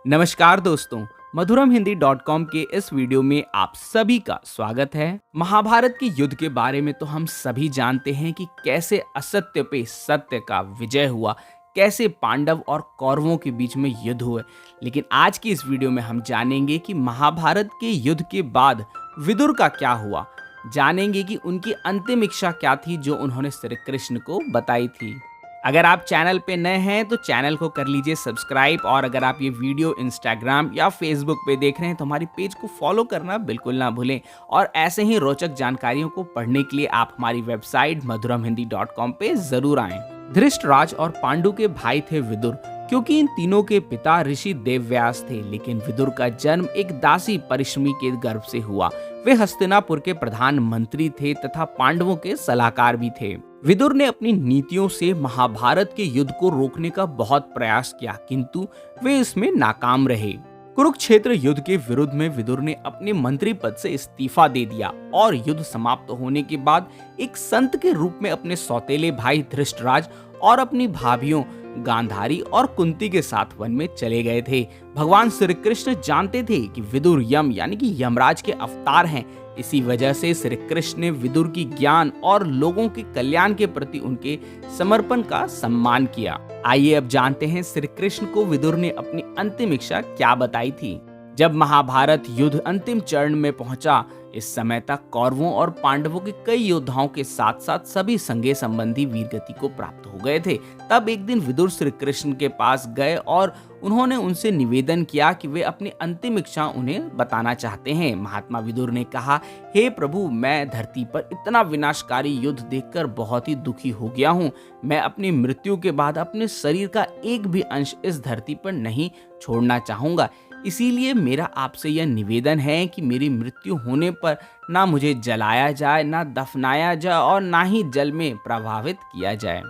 नमस्कार दोस्तों, मधुरमहिंदी.com के इस वीडियो में आप सभी का स्वागत है। महाभारत के युद्ध के बारे में तो हम सभी जानते हैं कि कैसे असत्य पे सत्य का विजय हुआ, कैसे पांडव और कौरवों के बीच में युद्ध हुए। लेकिन आज की इस वीडियो में हम जानेंगे कि महाभारत के युद्ध के बाद विदुर का क्या हुआ। जानेंगे कि उनकी अंतिम इच्छा क्या थी जो उन्होंने श्री कृष्ण को बताई थी। अगर आप चैनल पे नए हैं तो चैनल को कर लीजिए सब्सक्राइब, और अगर आप ये वीडियो इंस्टाग्राम या फेसबुक पे देख रहे हैं तो हमारी पेज को फॉलो करना बिल्कुल ना भूलें। और ऐसे ही रोचक जानकारियों को पढ़ने के लिए आप हमारी वेबसाइट मधुरमहिंदी.com पे जरूर आएं। धृष्टराज और पांडु के भाई थे विदुर, क्योंकि इन तीनों के पिता ऋषि देवव्यास थे। लेकिन विदुर का जन्म एक दासी परिश्रमी के गर्भ से हुआ। वे हस्तिनापुर के प्रधानमंत्री थे तथा पांडवों के सलाहकार भी थे। विदुर ने अपनी नीतियों से महाभारत के युद्ध को रोकने का बहुत प्रयास किया, किंतु वे इसमें नाकाम रहे। कुरुक्षेत्र युद्ध के विरुद्ध में विदुर ने अपने मंत्री पद से इस्तीफा दे दिया और युद्ध समाप्त होने के बाद एक संत के रूप में अपने सौतेले भाई धृष्टराज और अपनी भाभियों गांधारी और कुंती के साथ वन में चले गए थे। भगवान श्री कृष्ण जानते थे कि विदुर यम यानी कि यमराज के अवतार हैं। इसी वजह से श्री कृष्ण ने विदुर की ज्ञान और लोगों के कल्याण के प्रति उनके समर्पण का सम्मान किया। आइए अब जानते हैं श्री कृष्ण को विदुर ने अपनी अंतिम इच्छा क्या बताई थी। जब महाभारत युद्ध अंतिम चरण में पहुंचा, इस समय तक कौरवों और पांडवों के कई योद्धाओं के साथ साथ सभी संगे संबंधी वीरगति को प्राप्त हो गए थे। तब एक दिन विदुर श्री कृष्ण के पास गए और उन्होंने उनसे निवेदन किया कि वे अपनी अंतिम इच्छा उन्हें बताना चाहते हैं। महात्मा विदुर ने कहा, हे प्रभु, मैं धरती पर इतना विनाशकारी युद्ध देखकर बहुत ही दुखी हो गया हूँ। मैं अपनी मृत्यु के बाद अपने शरीर का एक भी अंश इस धरती पर नहीं छोड़ना चाहूंगा। इसीलिए मेरा आपसे यह निवेदन है कि मेरी मृत्यु होने पर ना मुझे जलाया जाए, ना दफनाया जाए और ना ही जल में प्रभावित किया जाए।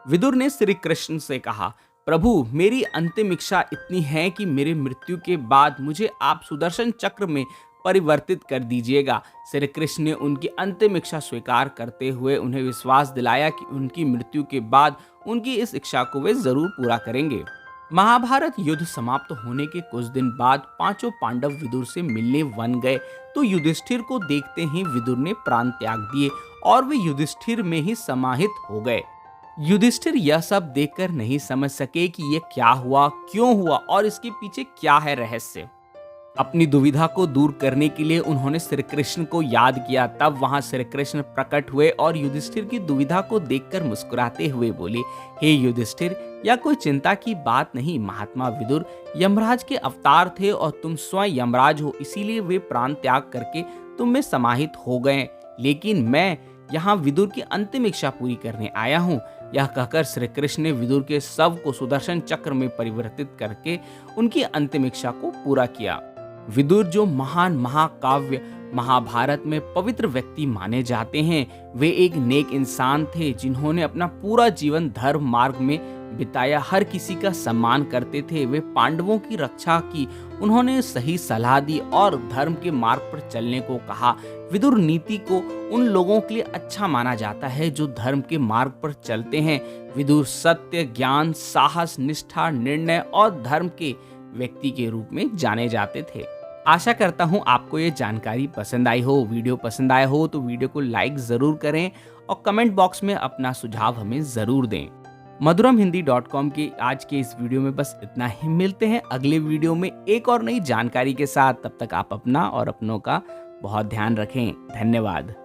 विदुर ने श्री कृष्ण से कहा, प्रभु, मेरी अंतिम इच्छा इतनी है कि मेरी मृत्यु के बाद मुझे आप सुदर्शन चक्र में परिवर्तित कर दीजिएगा। श्री कृष्ण ने उनकी अंतिम इच्छा स्वीकार करते हुए उन्हें विश्वास दिलाया कि उनकी मृत्यु के बाद उनकी इस इच्छा को वे जरूर पूरा करेंगे। महाभारत युद्ध समाप्त होने के कुछ दिन बाद पांचों पांडव विदुर से मिलने वन गए, तो युधिष्ठिर को देखते ही विदुर ने प्राण त्याग दिए और वे युधिष्ठिर में ही समाहित हो गए। युधिष्ठिर यह सब देखकर नहीं समझ सके कि यह क्या हुआ, क्यों हुआ और इसके पीछे क्या है रहस्य। अपनी दुविधा को दूर करने के लिए उन्होंने श्री कृष्ण को याद किया। तब वहां श्री कृष्ण प्रकट हुए और युधिष्ठिर की दुविधा को देखकर मुस्कुराते हुए बोले, हे युधिष्ठिर, यह कोई चिंता की बात नहीं। महात्मा विदुर यमराज के अवतार थे और तुम स्वयं यमराज हो, इसीलिए वे प्राण त्याग करके तुम में समाहित हो गए। लेकिन मैं यहाँ विदुर की अंतिम इच्छा पूरी करने आया हूँ। यह कहकर श्री कृष्ण ने विदुर के शव को सुदर्शन चक्र में परिवर्तित करके उनकी अंतिम इच्छा को पूरा किया। विदुर, जो महान महाकाव्य महाभारत में पवित्र व्यक्ति माने जाते हैं, वे एक नेक इंसान थे जिन्होंने अपना पूरा जीवन धर्म मार्ग में बिताया। हर किसी का सम्मान करते थे। वे पांडवों की रक्षा की, उन्होंने सही सलाह दी और धर्म के मार्ग पर चलने को कहा। विदुर नीति को उन लोगों के लिए अच्छा माना जाता है जो धर्म के मार्ग पर चलते हैं। विदुर सत्य, ज्ञान, साहस, निष्ठा, निर्णय और धर्म के व्यक्ति के रूप में जाने जाते थे। आशा करता हूँ आपको ये जानकारी पसंद आई हो। वीडियो पसंद आया हो तो वीडियो को लाइक जरूर करें और कमेंट बॉक्स में अपना सुझाव हमें जरूर दें। मधुरमहिंदी.com के आज के इस वीडियो में बस इतना ही। मिलते हैं अगले वीडियो में एक और नई जानकारी के साथ। तब तक आप अपना और अपनों का बहुत ध्यान रखें। धन्यवाद।